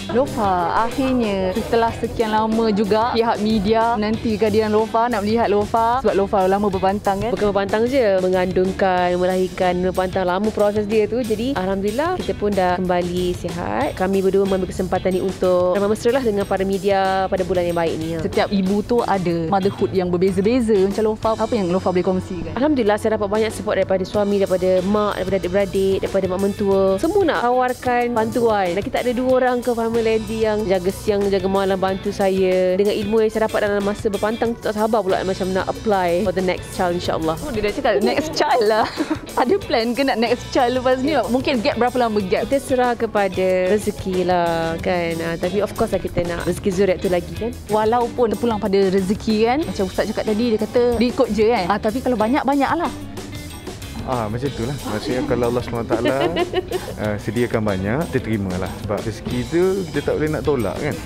Lofa, akhirnya setelah sekian lama juga pihak media nanti kehadiran Lofa, nak melihat Lofa sebab Lofa lama berbantang kan. Bukan berbantang je, mengandungkan, melahirkan, berbantang lama proses dia tu. Jadi Alhamdulillah kita pun dah kembali sihat. Kami berdua mengambil kesempatan ni untuk bermesra dengan para media pada bulan yang baik ni. Setiap ibu tu ada motherhood yang berbeza-beza. Macam Lofa, apa yang Lofa boleh kongsikan? Alhamdulillah saya dapat banyak support daripada suami, daripada mak, daripada adik-beradik, daripada mak mentua. Semua nak tawarkan bantuan. Dan kita ada dua orang ke family lady yang jaga siang, jaga malam bantu saya. Dengan ilmu yang saya dapat dalam masa berpantang tu, tak sabar pula macam nak apply for the next child insyaAllah. Dia dah cakap next child lah. Ada plan ke nak next child lepas ni? Mungkin gap berapa lama gap? Kita serah kepada rezeki lah kan. Tapi of course lah kita nak rezeki Zuriat tu lagi kan. Walaupun terpulang pada rezeki kan. Macam Ustaz cakap tadi, dia kata dia ikut je kan. Tapi kalau banyak-banyak lah. Macam itulah. Maksudnya kalau Allah SWT sediakan banyak, kita terimalah. Sebab rezeki tu kita tak boleh nak tolak kan.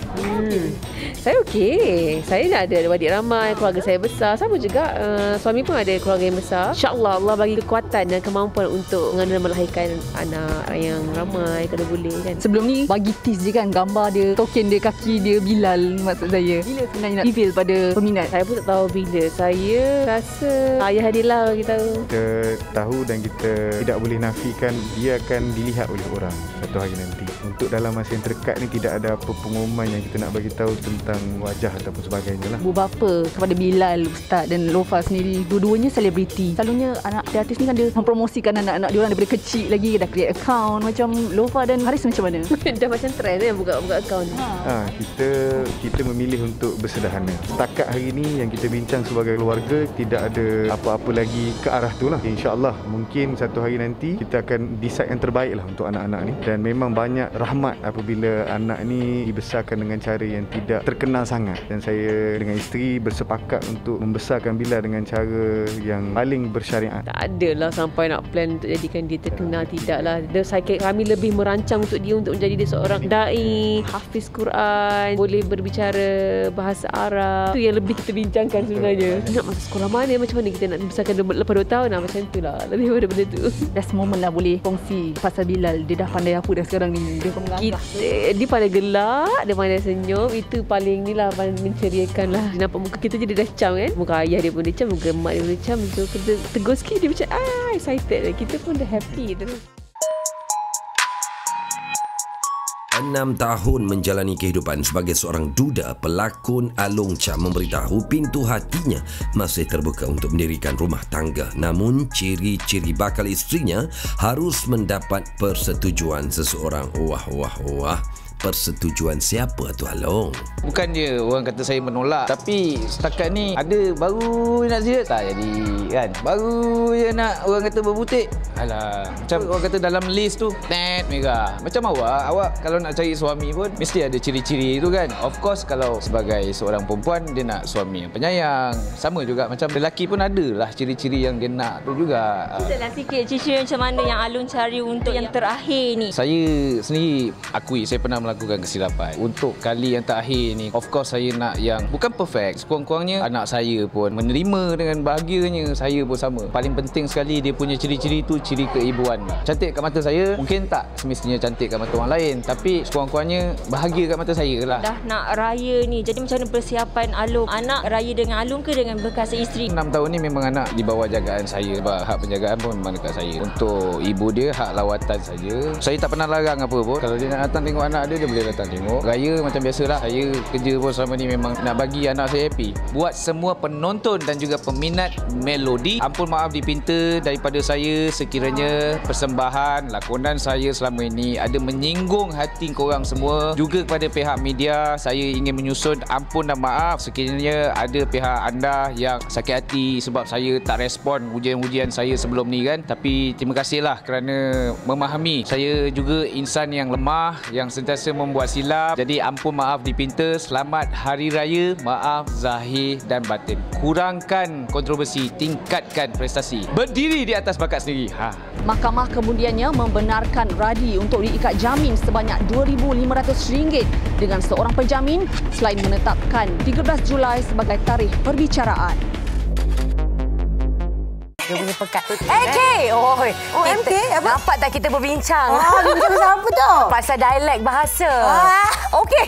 Saya okey. Saya nak ada adik ramai, keluarga saya besar. Sama juga suami pun ada keluarga yang besar. InsyaAllah Allah bagi kekuatan dan kemampuan untuk mengandung dan melahirkan anak yang ramai kalau boleh kan. Sebelum ni bagi tease je kan, gambar dia, token dia, kaki dia Bilal maksud saya. Bila sebenarnya nak reveal pada peminat? Saya pun tak tahu bila. Saya rasa ayah dia lah bagi tahu. Kita tahu dan kita tidak boleh nafikan dia akan dilihat oleh orang satu hari nanti. Untuk dalam masa yang terdekat ni tidak ada apa pengumuman yang kita nak bagi tahu tentang wajah ataupun sebagainya lah. Bu bapa kepada Bilal, Ustaz dan Lofa sendiri, dua-duanya selebriti. Selalunya anak artis ni kan dia mempromosikan anak-anak dia orang daripada kecil lagi, dah create account. Macam Lofa dan Haris macam mana? Dah macam trend kan buka account. Kita memilih untuk bersederhana. Setakat hari ni yang kita bincang sebagai keluarga, tidak ada apa-apa lagi ke arah tu lah. InsyaAllah mungkin satu hari nanti kita akan decide yang terbaik lah untuk anak-anak ni. Dan memang banyak rahmat apabila anak ni dibesarkan dengan cara yang tidak terkenal sangat. Dan saya dengan isteri bersepakat untuk membesarkan Bilal dengan cara yang paling bersyariat. Tak adalah sampai nak plan untuk jadikan dia terkenal, tidaklah. Kami lebih merancang untuk dia untuk menjadi dia seorang da'i, hafiz Quran, boleh berbicara bahasa Arab. Itu yang lebih kita bincangkan sebenarnya. Nak masuk sekolah mana, macam mana kita nak membesarkan lepas 2 tahun macam itulah. Lebih pada benda tu. Last moment lah boleh kongsi pasal Bilal. Dia dah pandai apa dah sekarang ni? Dia dia pandai gelak, dia pandai senyum. Itu paling ni lah, paling menceriakan lah. Dia nampak muka kita je dia dah cam kan. Muka ayah dia pun dia cam, muka mak dia pun dia cam. So kita tegur sikit dia macam excited. Kita pun dah happy terus. 6 tahun menjalani kehidupan sebagai seorang duda, pelakon Along Cha memberitahu pintu hatinya masih terbuka untuk mendirikan rumah tangga. Namun ciri-ciri bakal isterinya harus mendapat persetujuan seseorang. Wah. Persetujuan siapa tu Along? Bukan je orang kata saya menolak, tapi setakat ni ada baru nak ziarah tak jadi kan. Baru je nak orang kata berbutik. Alah, macam orang kata dalam list tu net merah. Macam awak kalau nak cari suami pun mesti ada ciri-ciri tu kan. Of course kalau sebagai seorang perempuan dia nak suami yang penyayang. Sama juga macam lelaki pun ada lah ciri-ciri yang dia nak tu juga. Ceritalah sikit ciri-ciri macam mana yang Along cari untuk yang terakhir ni. Saya sendiri akui saya pernah melakukan kesilapan. Untuk kali yang terakhir ni, of course saya nak yang bukan perfect. Sekurang-kurangnya anak saya pun menerima dengan bahagianya. Saya pun sama. Paling penting sekali dia punya ciri-ciri tu ciri keibuan. Cantik kat mata saya, mungkin tak semestinya cantik kat mata orang lain, tapi sekurang-kurangnya bahagia kat mata saya lah. Dah nak raya ni, jadi macam mana persiapan Along? Anak raya dengan Along ke dengan bekas isteri? 6 tahun ni memang anak di bawah jagaan saya. Sebab hak penjagaan pun memang dekat saya. Untuk ibu dia, hak lawatan saja. Saya tak pernah larang apa pun. Kalau dia nak datang tengok anak dia je boleh datang tengok. Raya macam biasalah. Saya kerja pun selama ni memang nak bagi anak saya happy. Buat semua penonton dan juga peminat Melody, ampun maaf dipinta daripada saya sekiranya persembahan lakonan saya selama ini ada menyinggung hati korang semua. Juga kepada pihak media, saya ingin menyusun ampun dan maaf sekiranya ada pihak anda yang sakit hati sebab saya tak respon ujian-ujian saya sebelum ni kan. Tapi terima kasihlah kerana memahami saya juga insan yang lemah, yang sentiasa membuat silap. Jadi ampun maaf dipinta. Selamat Hari Raya. Maaf zahir dan batin. Kurangkan kontroversi, tingkatkan prestasi. Berdiri di atas bakat sendiri. Mahkamah kemudiannya membenarkan Radi untuk diikat jamin sebanyak RM2,500 dengan seorang penjamin selain menetapkan 13 Julai sebagai tarikh perbicaraan. Dia punya pekat. MK! MK? Apa? Nampak tak kita berbincang? Bincang pasal apa tu? Pasal dialek bahasa. Okey.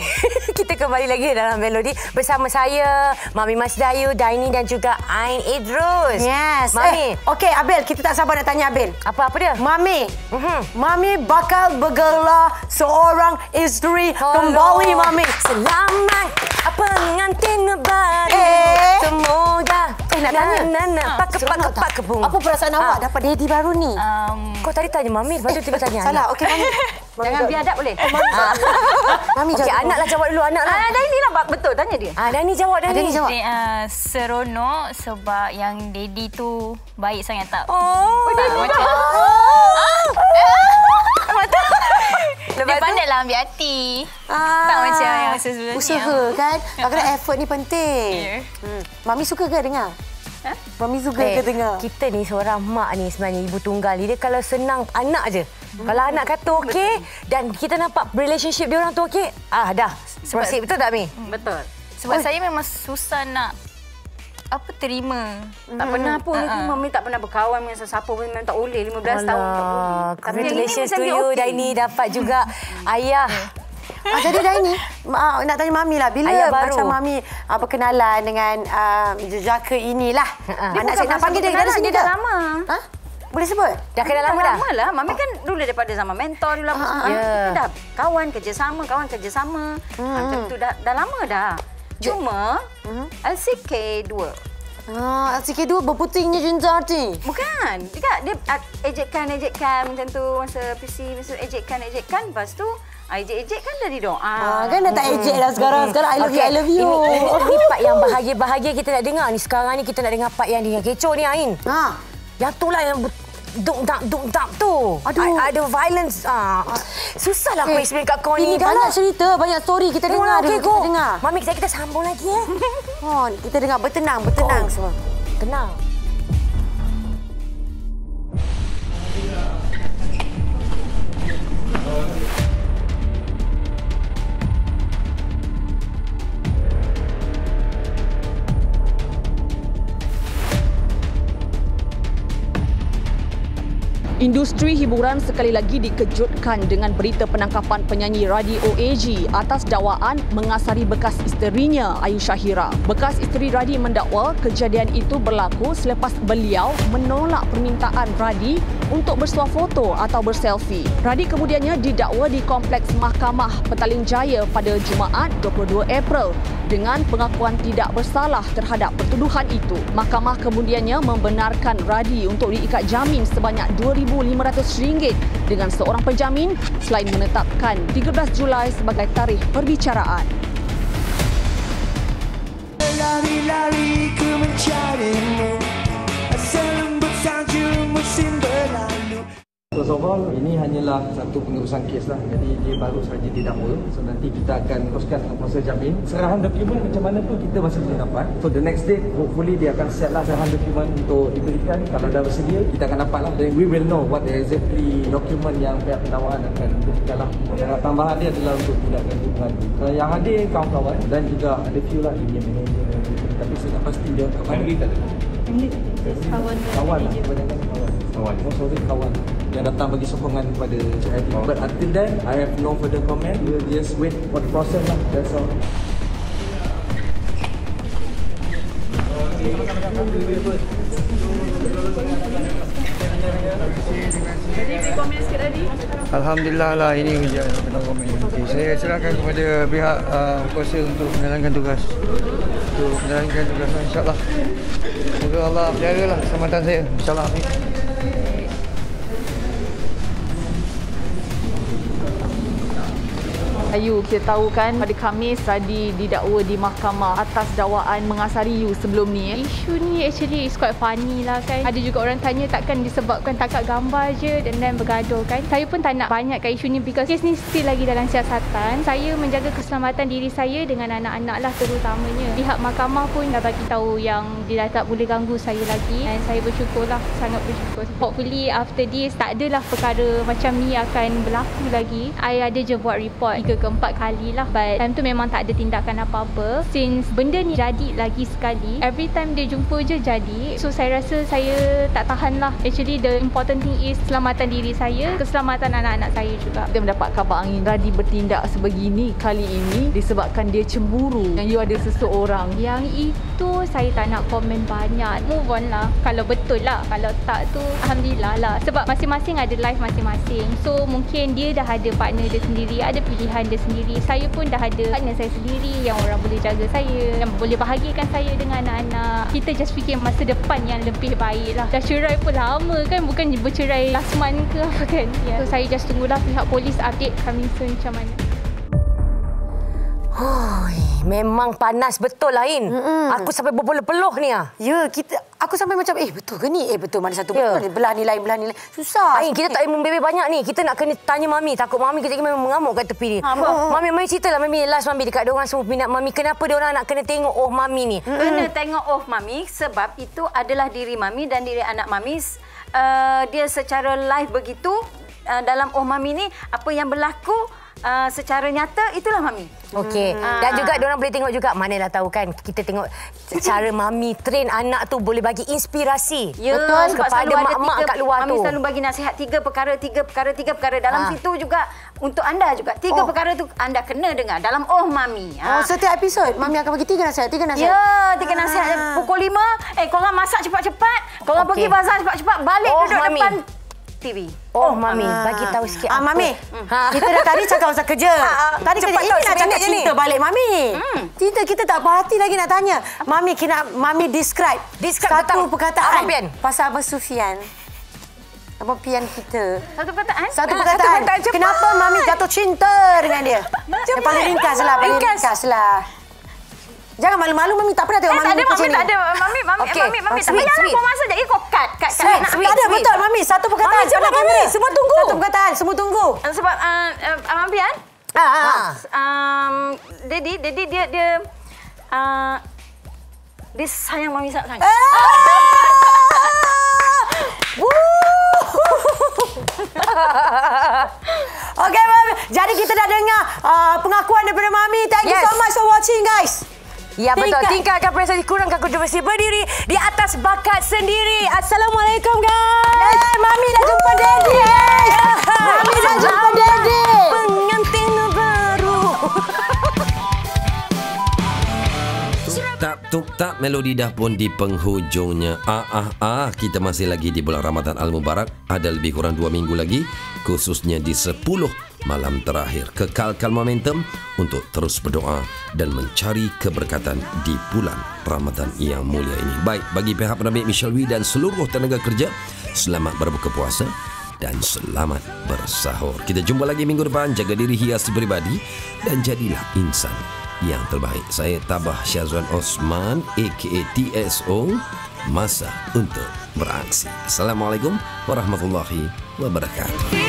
Kita kembali lagi dalam Melody bersama saya, Mami Mas Dayu, Daini dan juga Ain Idrus. Yes. Mami. Okey, Abil. Kita tak sabar nak tanya Abil. Apa dia? Mami. Mami bakal bergelar seorang isteri kembali, Mami. Selamat pengantin baru. Semoga. Nak tanya. Pak kebung. Apa perasaan awak dapat daddy baru ni? Kau tadi tanya Mami, lepas tu tiba tanya. Salah. Okey, Mami. Jangan biadab boleh? Mami jawab. Okey, anak lah jawab dulu, anak lah. Daini lah, betul tanya dia. Daini jawab, Daini. Seronok sebab yang daddy tu baik sangat tak? Dia pandai lah ambil hati. Tak macam yang sebenarnya. Usaha kan? Kadang-kadang effort ni penting. Mami suka ke dengar? Mami suka ke dengar? Kita ni seorang mak ni sebenarnya ibu tunggal ni. Dia kalau senang anak je. Kalau anak kata okey dan kita nampak relationship dia orang tu okey, dah. Proceed, betul tak Mi? Betul. Sebab saya memang susah nak terima. Tak pernah pun Mami tak pernah berkawan dengan sesiapa pun, memang tak boleh 15 tahun tak boleh. Congratulations to you Daini dapat juga ayah. Jadi Daini, nak tanya Mami lah. Bila macam Mami berkenalan dengan jejaka inilah. Anak saya nak panggil dia dari sini dah. Lama. Boleh sebut? Dah kenal lama dah? Lama lah. Mami kan dulu daripada zaman mentor dulu. Kita dah kawan kerjasama. Macam tu dah lama dah. Cuma LCK 2. LCK 2 berputingnya cinta arti? Bukan. Dia ejekan macam tu. Masa PC, masa ejekan. Lepas tu ejek kan dari doa. Kan dah tak ejek dah sekarang. Sekarang I love you. Ini part yang bahagia-bahagia kita nak dengar ni. Sekarang ni kita nak dengar part yang kecoh ni Ain. Yang tu lah yang duk-dak tu. Ada violence. Susahlah aku explain kat kau ni. Ini banyak cerita, banyak story kita dengar. Kita dengar. Mami, kita sambung lagi kita dengar bertenang semua. Tenang. Industri hiburan sekali lagi dikejutkan dengan berita penangkapan penyanyi Radio AG atas dakwaan mengasari bekas isterinya Ayu Syahira. Bekas isteri Radi mendakwa kejadian itu berlaku selepas beliau menolak permintaan Radi untuk bersuah foto atau berselfie. Radi kemudiannya didakwa di Kompleks Mahkamah Petaling Jaya pada Jumaat 22 April dengan pengakuan tidak bersalah terhadap pertuduhan itu. Mahkamah kemudiannya membenarkan Radi untuk diikat jamin sebanyak RM2,500 dengan seorang penjamin selain menetapkan 13 Julai sebagai tarikh perbicaraan. Lari-lari ku mencarimu, selembut salju musim berlalu. So far, ini hanyalah satu pengurusan kes lah. Jadi dia baru saja didakwa. So nanti kita akan teruskan proses jamin. Serahan dokumen macam mana pun kita masih belum dapat. So the next day, hopefully dia akan set lah serahan dokumen untuk diberikan. Kalau dah bersedia, kita akan dapat lah. Then we will know what exactly dokumen yang pihak pendakwaan akan berikan lah. Tambahan dia adalah untuk tindakan hubungan. Yang hadir kawan-kawan dan juga ada few lah dia manager. Tapi saya tak pasti dia kat mana. Kawan lah. Kebanyakan kawan. Most of it kawan yang datang bagi sokongan kepada Cik Hadi. But until then, I have no further comment. We'll just wait for the process lah. That's all. Jadi beri komen sikit tadi. Alhamdulillah lah ini kerja benar komen. Saya serahkan kepada pihak kuasa untuk menjalankan tugas. InsyaAllah. Semoga Allah jagalah keselamatan saya. InsyaAllah. Ayu, kita tahu kan pada Khamis Radi didakwa di mahkamah atas dakwaan mengasari you sebelum ni. Isu ni actually is quite funny lah kan. Ada juga orang tanya takkan disebabkan takat gambar je dan bergaduh kan. Saya pun tak nak banyak kat isu ni because kes ni still lagi dalam siasatan. Saya menjaga keselamatan diri saya dengan anak-anak lah terutamanya. Pihak mahkamah pun dah bagi tahu yang dia dah tak boleh ganggu saya lagi dan saya bersyukur lah, sangat bersyukur. Hopefully after this tak adalah perkara macam ni akan berlaku lagi. I ada je buat report 3 ke 4 kali lah, but time tu memang tak ada tindakan apa-apa. Since benda ni jadi lagi sekali, every time dia jumpa je jadi, so saya rasa saya tak tahan lah. Actually the important thing is keselamatan diri saya, keselamatan anak-anak saya juga. Kita mendapat kabar angin Radi bertindak sebegini kali ini disebabkan dia cemburu yang you ada seseorang. Yang itu saya tak nak komen banyak, move on lah kalau betul lah. Kalau tak tu Alhamdulillah lah, sebab masing-masing ada life masing-masing. So mungkin dia dah ada partner dia sendiri, ada pilihan dia sendiri. Saya pun dah ada partner saya sendiri yang orang boleh jaga saya, yang boleh bahagiakan saya dengan anak-anak. Kita just fikir masa depan yang lebih baik lah. Dah cerai pun lama kan, bukan bercerai last month ke apa kan. So saya just tunggulah pihak polis update kami macam mana. Memang panas betul Ain. Aku sampai berpeluh-peluh ni ah. Ya, aku sampai macam betul ke ni? Betul, mana satu betul. Belah ni lain. Susah. Ain, kita tak membebel banyak ni. Kita nak kena tanya Mami. Takut Mami kita memang mengamuk kat tepi ni. Mami ceritalah Mami last Mami dekat diorang semua minat Mami. Kenapa diorang nak kena tengok Mami ni? Kena tengok Mami sebab itu adalah diri Mami dan diri anak Mami. Dia secara live begitu dalam Mami ni apa yang berlaku secara nyata itulah Mami. Okey. Dan juga diorang boleh tengok juga, manalah tahu kan, kita tengok cara Mami train anak tu boleh bagi inspirasi. Ya, betul kepada mak-mak kat luar Mami tu. Mami selalu bagi nasihat 3 perkara. Dalam situ juga untuk anda juga 3 perkara tu anda kena dengar dalam Mami. Setiap episod Mami akan bagi 3 nasihat. Ya, 3 nasihat. Pukul 5, korang masak cepat-cepat, korang pergi bazar cepat-cepat, balik duduk depan TV. Mami, bagi tahu sikit. Mami, kita dah tadi cakap pasal kerja. Tadi kerja ini nak cakap cinta balik Mami. Cinta kita tak berhati lagi nak tanya. Mami, Mami describe satu perkataan pasal Abang Sufian. Abang Pian kita. Satu perkataan? Satu perkataan. Kenapa Mami jatuh cinta dengan dia? Yang paling ringkas lah. Jangan malu-malu, Mami tak pernah tengok Mami macam ni. Tak ada, Mami. Tapi jangan kau masa jadi kau cut. Tak ada, betul Mami. Satu perkataan. Mami, semua tunggu. Satu perkataan, semua tunggu. Sebab Abang Pian, Daddy dia sayang Mami sangat. Okey, Mami. Jadi kita dah dengar pengakuan daripada Mami. Thank you so much for watching, guys. Ya, betul. Tingkatkan prestasi, kurangkan kontroversi, berdiri di atas bakat sendiri. Assalamualaikum, guys. Mami dah jumpa Daddy, guys. Mami dah jumpa Daddy. Pengantin baru. Tak melodi dah pun di penghujungnya. Kita masih lagi di bulan Ramadan Al-Mubarak. Ada lebih kurang 2 minggu lagi, khususnya di 10 malam terakhir. Kekalkan momentum untuk terus berdoa dan mencari keberkatan di bulan Ramadan yang mulia ini. Baik, bagi pihak penambil Michelle Wee dan seluruh tenaga kerja, selamat berbuka puasa dan selamat bersahur. Kita jumpa lagi minggu depan. Jaga diri, hiasi peribadi dan jadilah insan yang terbaik. Saya Tabah Syazwan Osman aka TSO. Masa untuk beraksi. Assalamualaikum warahmatullahi wabarakatuh.